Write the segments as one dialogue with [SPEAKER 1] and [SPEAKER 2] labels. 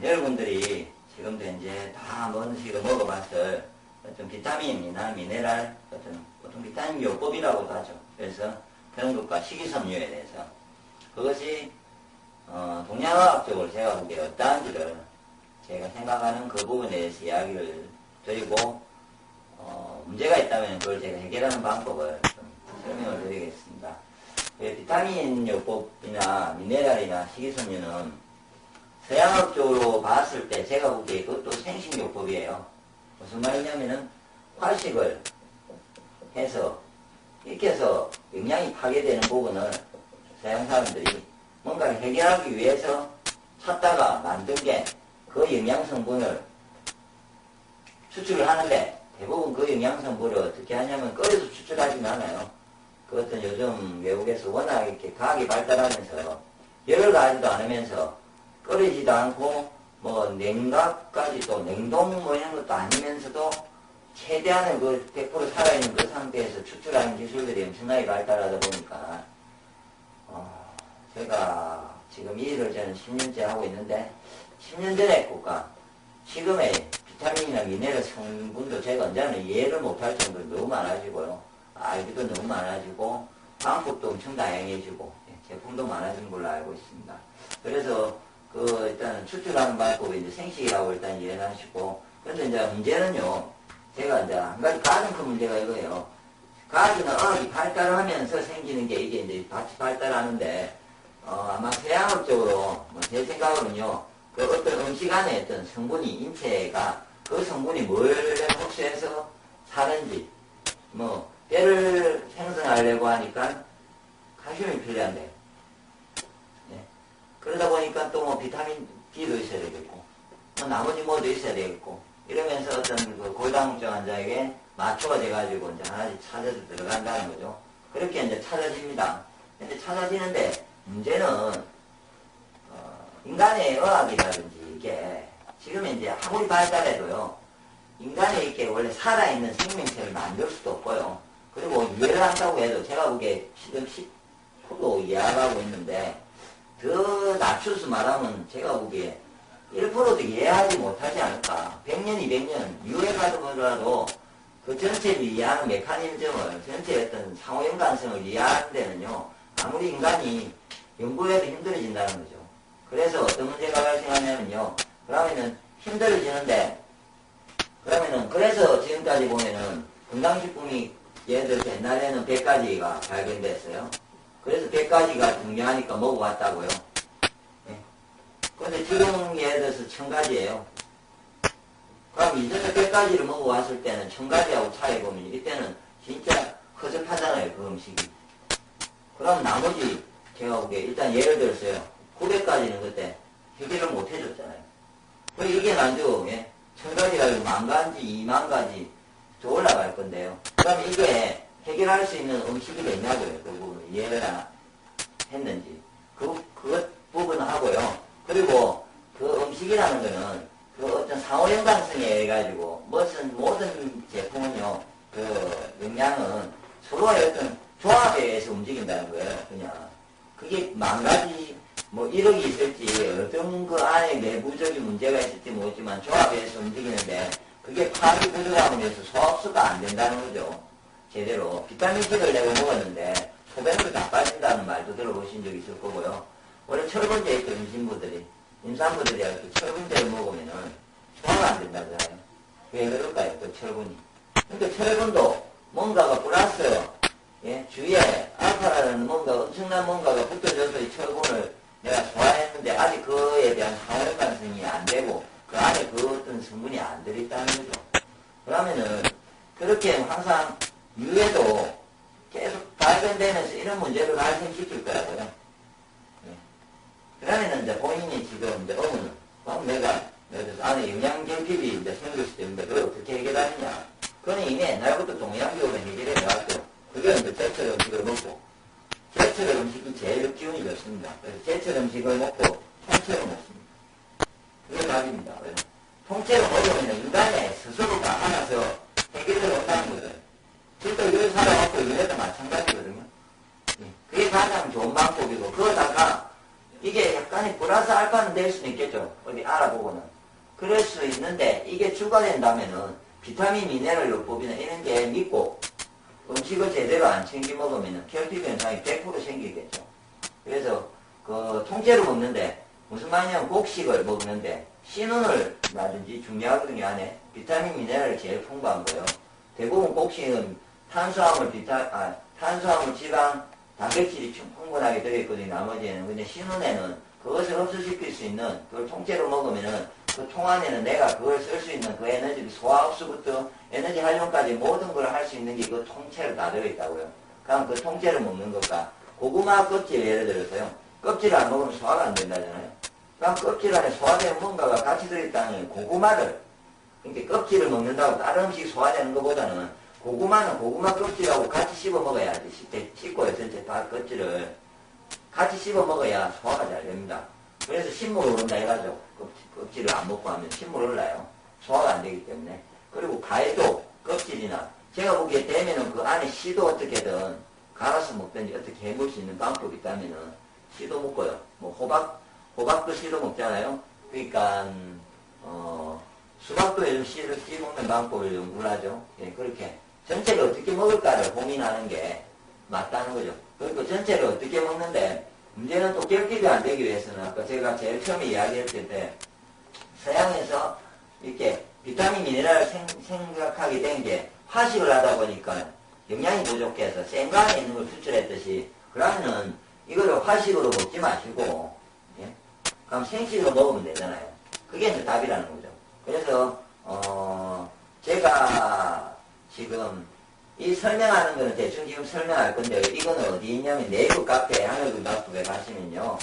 [SPEAKER 1] 여러분들이 지금도 이제 다 먼 식으로 먹어봤을 어떤 비타민이나 미네랄, 보통 비타민 요법이라고도 하죠. 그래서 그런 것과 식이섬유에 대해서 그것이 동양화학적으로 제가 보기에 어떠한지를 제가 생각하는 그 부분에 대해서 이야기를 드리고 문제가 있다면 그걸 제가 해결하는 방법을 좀 설명을 드리겠습니다. 비타민 요법이나 미네랄이나 식이섬유는 서양학적으로 봤을 때 제가 보기에 그것도 생식요법이에요. 무슨 말이냐면은 화식을 해서 이렇게 해서 영양이 파괴되는 부분을 서양 사람들이 뭔가를 해결하기 위해서 찾다가 만든 게 그 영양성분을 추출을 하는데 대부분 그 영양성분을 어떻게 하냐면 끓여서 추출하지는 않아요. 그것은 요즘 외국에서 워낙 이렇게 과학이 발달하면서 열을 가지도 않으면서 끓이지도 않고 뭐 냉각까지도 냉동 뭐 이런 것도 아니면서도 최대한의 그 100% 살아있는 그 상태에서 추출하는 기술들이 엄청나게 발달하다 보니까 제가 지금 이 일을 저는 10년째 하고 있는데 10년 전의 것과 지금의 비타민이나 미네랄 성분도 제가 언제나 이해를 못할 정도로 너무 많아지고요. 알기도 너무 많아지고 방법도 엄청 다양해지고 제품도 많아진 걸로 알고 있습니다. 그래서 일단 추출하는 방법이 이제 생식이라고 일단 이해를 하시고, 그런데 이제 문제는요, 제가 이제 한 가지 가장 큰 문제가 이거예요. 과학이나 어학이 발달하면서 생기는 게 이게 이제 같이 발달하는데, 아마 서양학적으로, 제 생각으로는요, 그 어떤 음식 안에 어떤 성분이, 인체가 그 성분이 뭘 흡수해서 사는지, 뼈를 생성하려고 하니까 칼슘이 필요한데, 그러다 보니까 또 비타민 D도 있어야 되겠고, 나머지 뭐도 있어야 되겠고, 이러면서 어떤 그 골다공증 환자에게 맞춰가 돼가지고 이제 하나씩 찾아서 들어간다는 거죠. 그렇게 이제 찾아집니다. 근데 찾아지는데, 문제는, 인간의 의학이라든지 이게, 지금 이제 아무리 발달해도요, 인간이 이렇게 원래 살아있는 생명체를 만들 수도 없고요. 그리고 이해를 한다고 해도 제가 보기에 지금 10% 이해하고 있는데, 더 낮춰서 말하면 제가 보기에 1%도 이해하지 못하지 않을까. 100년, 200년, 유해가도 보더라도 그 전체를 이해하는 메커니즘을, 전체의 어떤 상호 연관성을 이해하는 데는요, 아무리 인간이 연구해도 힘들어진다는 거죠. 그래서 어떤 문제가 발생하냐면요, 그러면은 힘들어지는데, 그래서 지금까지 보면은 건강식품이 예를 들어서 옛날에는 100가지가 발견됐어요. 그래서 100가지가 중요하니까 먹어봤다고요. 근데 지금 예를 들어서 1000가지예요. 그럼 이전에 100가지를 먹어봤을 때는 1000가지하고 차이 보면 이때는 진짜 허접하잖아요, 그 음식이. 그럼 나머지 제가 보기에 일단 예를 들었어요. 900가지는 그때 해결을 못 해줬잖아요. 이게 만주 1000가지가 10,000가지, 20,000가지 더 올라갈 건데요. 그럼 이게 해결할 수 있는 음식이 있냐고요. 그 부분 이해를 했는지. 그 부분 하고요. 그리고 그 음식이라는 거는 그 어떤 상호 연관성에 의해 가지고 모든 제품은요, 그 영양은 서로의 어떤 조합에 의해서 움직인다는 거예요. 그냥. 그게 10,000가지, 1억이 있을지, 어떤 그 안에 내부적인 문제가 있을지 모르지만 조합에 의해서 움직이는데, 그게 파악이 부족함으로 해서 소화흡수가 안 된다는 거죠. 제대로. 비타민C를 내가 먹었는데, 소변도 다 빠진다는 말도 들어보신 적 있을 거고요. 원래 철분제 있고 임산부들이 이렇게 철분제를 먹으면은 소화가 안 된다잖아요. 왜 그럴까요? 또 철분이. 그러니까 철분도 뭔가가 플러스, 주위에 알파라는 엄청난 뭔가가 붙어져서 이 철분을 내가 소화했는데 아직 그에 대한 상호연관성이 안 되고 그 안에 그 어떤 성분이 안 들어있다는 거죠. 그러면은 그렇게 항상 유해도 계속 발견되면서 이런 문제를 발생시킬 거라고요. 그러면은 이제 본인이 지금 이제 그럼 내가 안에 영양결핍이 이제 생길 수도 있는데 그걸 어떻게 해결하느냐. 그건 이미 옛날부터 동양적으로 해결해 나왔죠. 그게 이제 제철 음식을 먹고, 제철 음식이 제일 기운이 좋습니다. 그래서 제철 음식을 먹고 통째로 먹습니다. 그게 답입니다. 통째로 먹으면 인간의 스스로가 알아서 해결을 못하는 거죠. 실제 늘 살아왔고 이래도 마찬가지거든요. 그게 가장 좋은 방법이고, 그러다가 이게 약간의 플러스 알파는 될 수는 있겠죠. 어디 알아보고는. 그럴 수 있는데 이게 주가 된다면은 비타민, 미네랄, 요법이나 이런 게 믿고 음식을 제대로 안 챙겨 먹으면 결핍 현상이 100% 생기겠죠. 그래서 그 통째로 먹는데 무슨 말이냐면 곡식을 먹는데 신운을 라든지 중요하거든요. 안에 비타민, 미네랄이 제일 풍부한 거예요. 대부분 곡식은 탄수화물, 탄수화물, 지방, 단백질이 충분하게 들어있거든요. 나머지에는. 근데 신운에는 그것을 흡수시킬 수 있는 그걸 통째로 먹으면은 그 통 안에는 내가 그걸 쓸 수 있는 그 에너지, 소화 흡수부터 에너지 활용까지 모든 걸 할 수 있는 게 그 통째로 다 들어있다고요. 그럼 그 통째로 먹는 것과 고구마 껍질 예를 들어서요. 껍질을 안 먹으면 소화가 안 된다잖아요. 그럼 껍질 안에 소화되는 뭔가가 같이 들어있다는 고구마를, 그러니까 껍질을 먹는다고 다른 음식 소화되는 것보다는 고구마는 고구마 껍질하고 같이 씹어 먹어야지. 씹고요. 전체 다 껍질을 같이 씹어 먹어야 소화가 잘 됩니다. 그래서 신물 오른다 해가지고 껍질을 안 먹고 하면 신물 올라요. 소화가 안 되기 때문에. 그리고 과일도 껍질이나 제가 보기에 되면은 그 안에 씨도 어떻게든 갈아서 먹든지 어떻게 해볼 수 있는 방법이 있다면은 씨도 먹고요. 뭐 호박도 씨도 먹잖아요. 그러니까 수박도 요즘 씨를 씨 먹는 방법을 연구를 하죠. 예, 그렇게 전체를 어떻게 먹을까를 고민하는 게 맞다는 거죠. 그리고 전체를 어떻게 먹는데 문제는 또 결핍이 안 되기 위해서는 아까 제가 제일 처음에 이야기했을 때 서양에서 이렇게 비타민, 미네랄을 생각하게 된 게 화식을 하다 보니까 영양이 부족해서 생간에 있는 걸 추출했듯이 그러면은 이거를 화식으로 먹지 마시고 예? 그럼 생식으로 먹으면 되잖아요. 그게 이제 답이라는 거죠. 그래서 제가 지금 이 설명하는 거는 대충 지금 설명할 건데 이거는 어디 있냐면 네이버 카페 하늘군박국에 가시면요.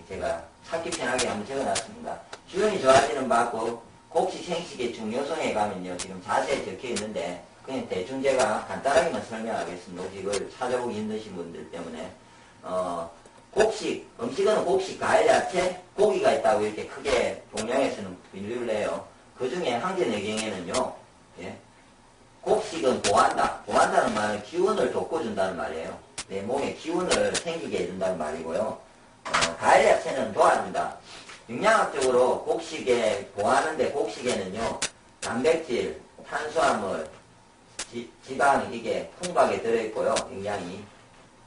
[SPEAKER 1] 제가 찾기 편하게 한번 적어놨습니다. 주변이 좋아지는 방법 곡식 생식의 중요성에 가면요. 지금 자세히 적혀 있는데 그냥 대충 제가 간단하게만 설명하겠습니다. 혹시 이걸 찾아보기 힘드신 분들 때문에 곡식, 음식은 곡식, 과일, 야채, 고기가 있다고 이렇게 크게 동양에서는 분류를 해요. 그 중에 항제내경에는요. 예? 곡식은 보한다. 보한다는 말은 기운을 돋궈준다는 말이에요. 내 몸에 기운을 생기게 해준다는 말이고요. 과일 야채는 도와준다. 영양학적으로 곡식에 보하는데 곡식에는요. 단백질, 탄수화물, 지방 이게 풍부하게 들어있고요. 영양이.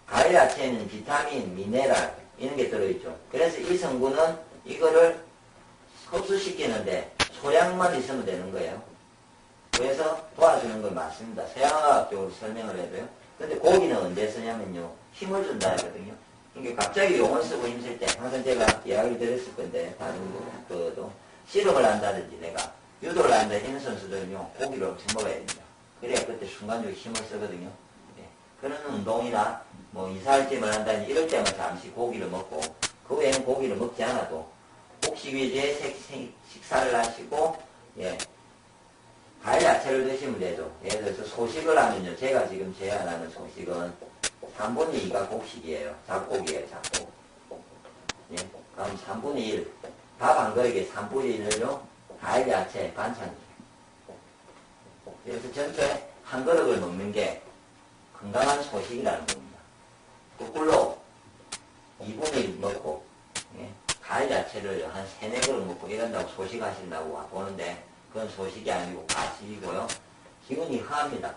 [SPEAKER 1] 과일 야채는 비타민, 미네랄 이런 게 들어있죠. 그래서 이 성분은 이거를 흡수시키는데 소량만 있으면 되는 거예요. 그래서 도와주는 걸 맞습니다. 서양화학적으로 설명을 해도요. 근데 고기는 언제 쓰냐면요. 힘을 준다 하거든요. 그러니까 갑자기 용을 쓰고 힘쓸 때 항상 제가 이야기를 드렸을 건데 다른 것도 씨름을 한다든지 내가 유도를 한다 이런 선수들은요. 고기를 엄청 먹어야 됩니다. 그래야 그때 순간적으로 힘을 쓰거든요. 네. 그런 운동이나 뭐 이살찜을 한다든지 이럴 때만 잠시 고기를 먹고 그 외에는 고기를 먹지 않아도 곡식 위주의 식사를 하시고 예. 과일 야채를 드시면 되죠. 예를 들어서 소식을 하면요. 제가 지금 제안하는 소식은 3분의 2가 곡식이에요. 잡곡이에요. 잡곡. 예. 그럼 3분의 1. 밥 한 그릇에 3분의 1을요. 과일 야채 반찬. 그래서 전체 한 그릇을 먹는 게 건강한 소식이라는 겁니다. 거꾸로 2분의 1 먹고 예. 과일 야채를 한 3, 4그릇 먹고 이런다고 소식하신다고 보는데 그건 소식이 아니고 과식이고요. 기운이 허합니다.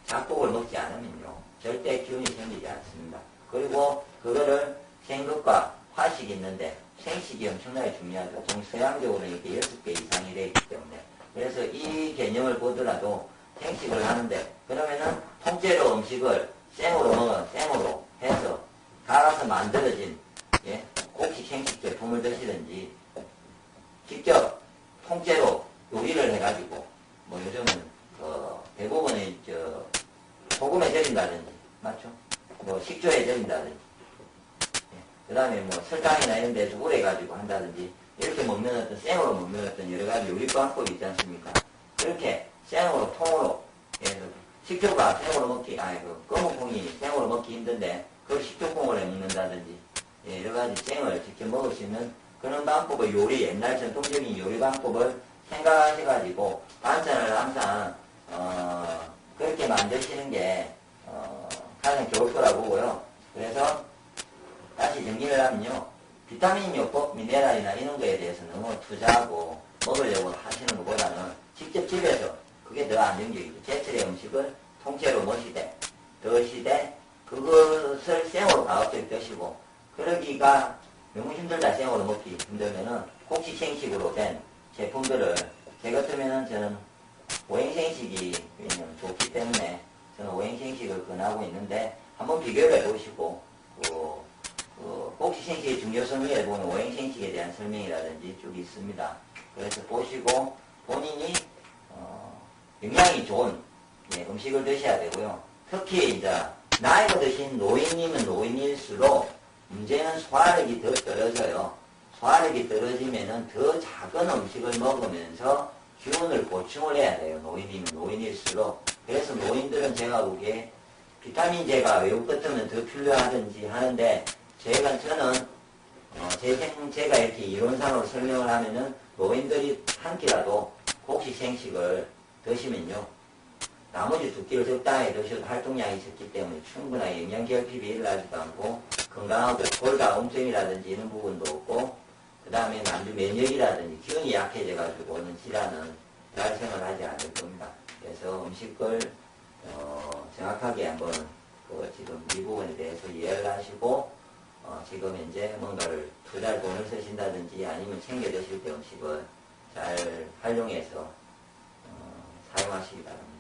[SPEAKER 1] 잡곡을 먹지 않으면요. 절대 기운이 생기지 않습니다. 그리고 그거를 생것과 화식이 있는데 생식이 엄청나게 중요하죠. 서양적으로 이렇게 6개 이상이 되어 있기 때문에. 그래서 이 개념을 보더라도 생식을 하는데 그러면은 통째로 음식을 생으로 해서 갈아서 만들어진 예, 곡식 생식 제품을 드시든지 직접 통째로 요리를 해가지고 뭐 요즘은 대부분의 소금에 절인다든지 맞죠? 뭐 식초에 절인다든지 그 다음에 뭐 설탕이나 이런 데서 우려가지고 한다든지 이렇게 먹는 어떤 생으로 먹는 어떤 여러 가지 요리 방법이 있지 않습니까? 그렇게 생으로 통으로 식초가 생으로 먹기 검은콩이 생으로 먹기 힘든데 그걸 식초콩으로 해 먹는다든지 예, 여러 가지 생을 직접 먹을 수 있는 그런 방법을 요리, 옛날 전통적인 요리 방법을 생각하셔가지고 반찬을 항상 그렇게 만드시는 게 가장 좋을 거라고 보고요. 그래서 다시 정리를 하면요. 비타민요법, 미네랄이나 이런 거에 대해서 너무 투자하고 먹으려고 하시는 것보다는 직접 집에서 그게 더 안정적이죠. 제철의 음식을 통째로 드시되 그것을 생으로 가급적 드시고 그러기가 너무 힘들다 생으로 먹기 힘들면은 곡식생식으로 된 제품들을 제 같으면은 저는 오행생식이 좋기 때문에 저는 오행생식을 권하고 있는데 한번 비교를 해보시고 곡식생식의 중요성에 보면 오행생식에 대한 설명이라든지 쭉 있습니다. 그래서 보시고 본인이 영양이 좋은 음식을 드셔야 되고요. 특히 이제 나이가 드신 노인이면 노인일수록 문제는 소화력이 더 떨어져요. 소화력이 떨어지면은 더 작은 음식을 먹으면서 기운을 보충을 해야 돼요. 노인이면 노인일수록. 그래서 노인들은 제가 보기에 비타민제가 외국 같으면 더 필요하든지 하는데 저는 제가 이렇게 이론상으로 설명을 하면은 노인들이 한 끼라도 곡식생식을 드시면요. 나머지 두 끼를 적당히 드셔도 활동량이 적기 때문에 충분하게 영양결핍이 일어나지도 않고 건강하고 골다공증이라든지 이런 부분도 없고 그 다음에 남주 면역이라든지 기운이 약해져가지고 오는 질환은 발생을 하지 않을 겁니다. 그래서 음식을 정확하게 한번 지금 이 부분에 대해서 이해를 하시고 지금 현재 뭔가를 투자할 돈을 쓰신다든지 아니면 챙겨 드실 때 음식을 잘 활용해서 사용하시기 바랍니다.